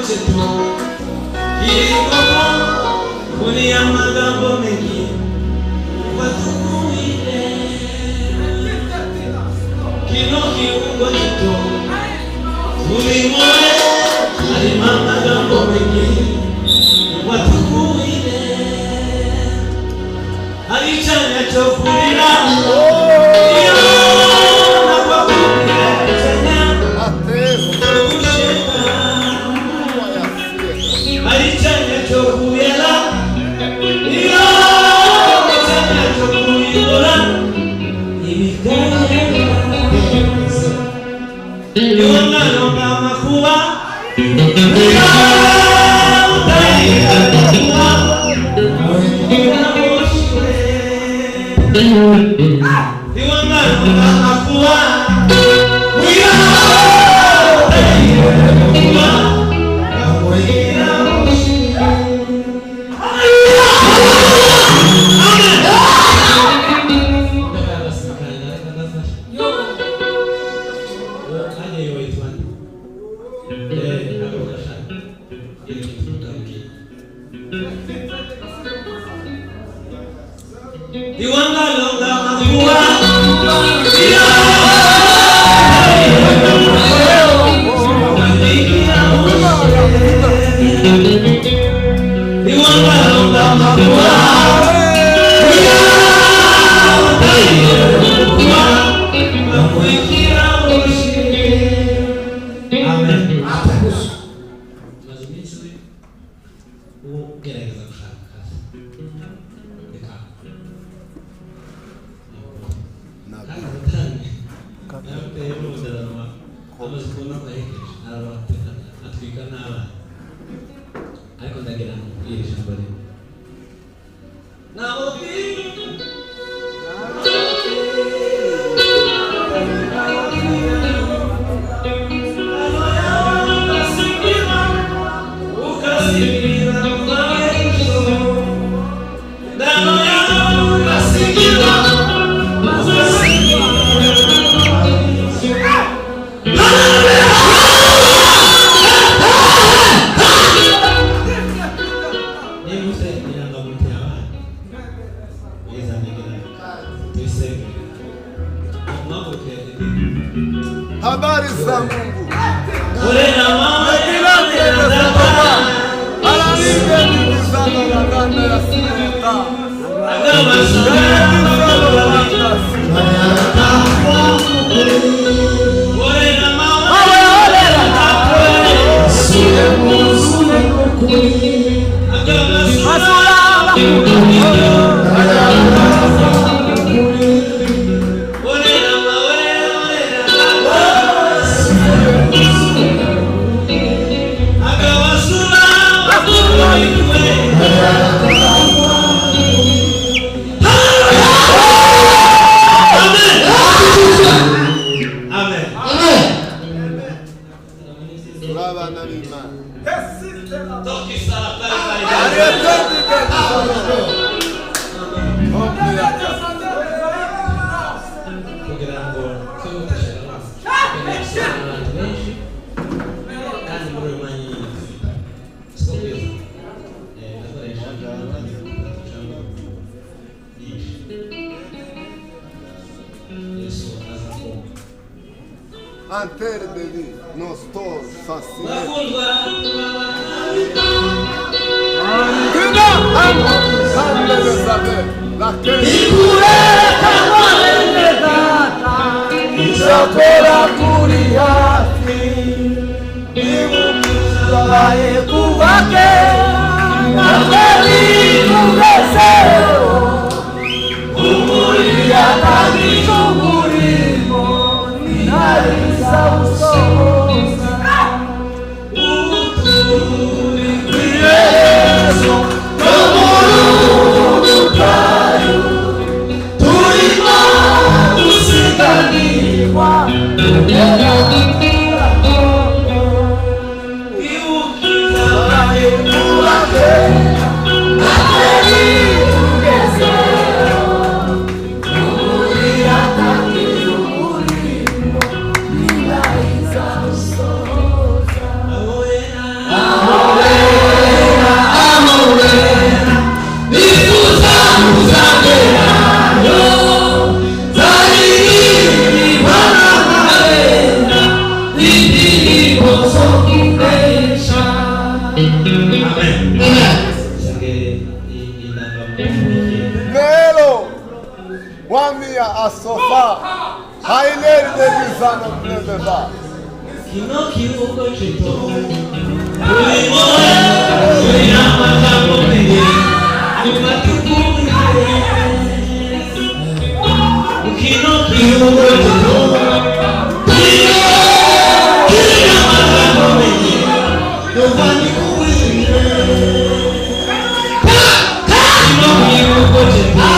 chetu kilikomo kulia magambo mengi watukuile kino kiungo chetu kulimoe alima magambo mengi watukuile alichanya chokulila habari za Mungu. Antere de lui, non sto fasciné. Amen. Wamia asofa. Hayler de bizano nebeba. Kino kiungo cheto. Uya magambo mengi. Umatukuni. Kino kiungo cheto. Uya magambo mengi. Nobani kuwile. Kino kiungo cheto.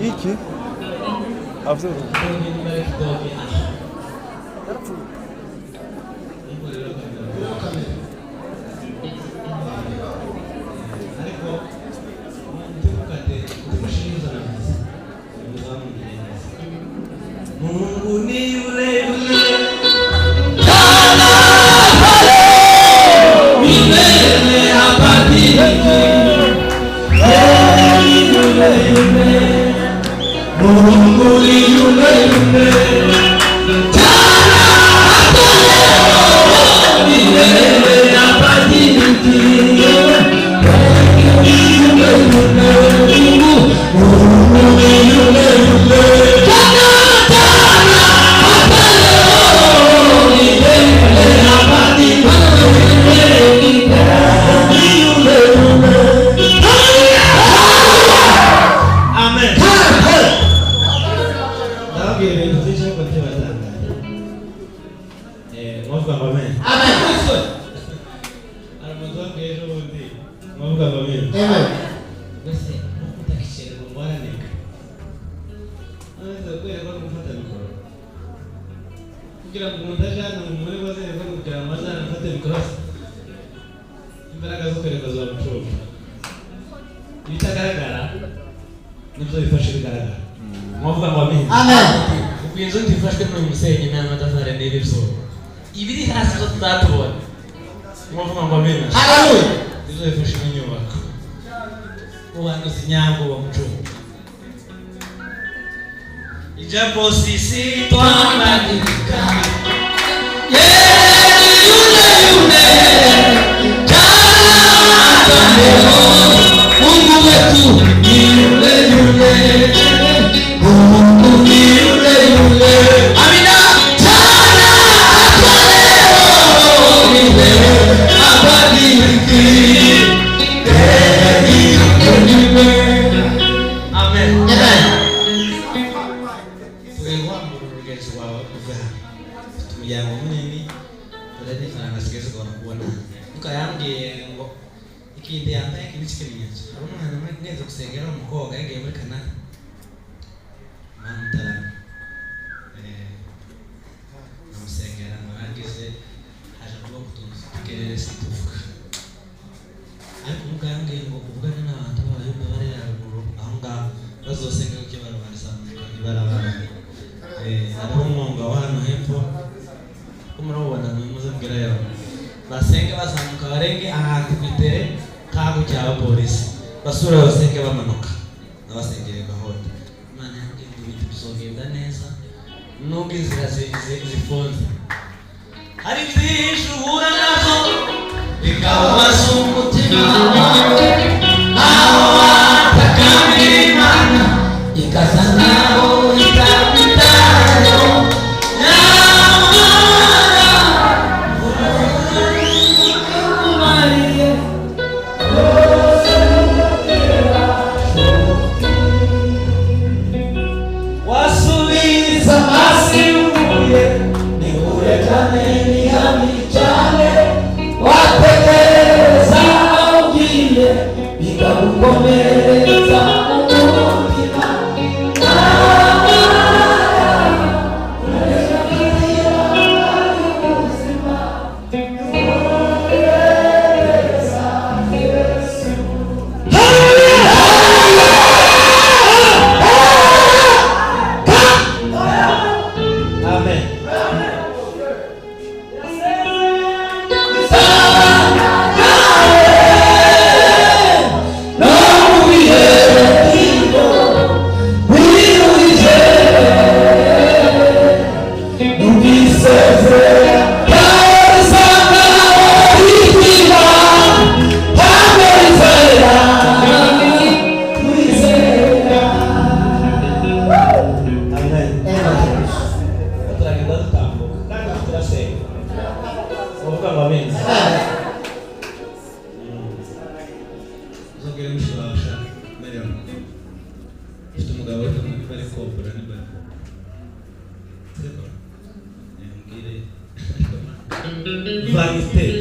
Iki. After. Mungu ni yule yule milele habadiliki, yeye yule yule. Mungu ni yule yule bikora imbaraga zo kwerekeza umucuruzi bitagaragara nibyo bifashe bigaragara mwavuga ngo amen amen ubwinzo ndifashwe mu musenyi n'amatafari n'ibyo ibiri hasi zo tutatubona mwavuga ngo amen haleluya nibyo bifashe inyubako ubanduza inyambo wa mucuruzi ijapo sisi twabadilika ikindi yambaye ikindi kimenyetso umwana mwenze gusengera umukobwa yagiye muri Canada mantara namusengera narangize haje kuba kutufikire situfuka ariko umuganga ngo kuvugana n'abantu b'abayumba bari haruguru aho ngaho bazosenga uko barabazamuka ibarabara hariho umwonga wa hano hepfo ko murabona muze mbwira yawe basenga bazamuka barenge ahantu kwitere kago cya polisi basura basenge bamanuka nabasengere gahunda Imana yambwiye ngo ibintu bizogenda neza nubwo inzira zifunze hari byinshi uhura nazo bikababaza umutima naho watakambira Imana ikasa naho itakwitayeho Vanité.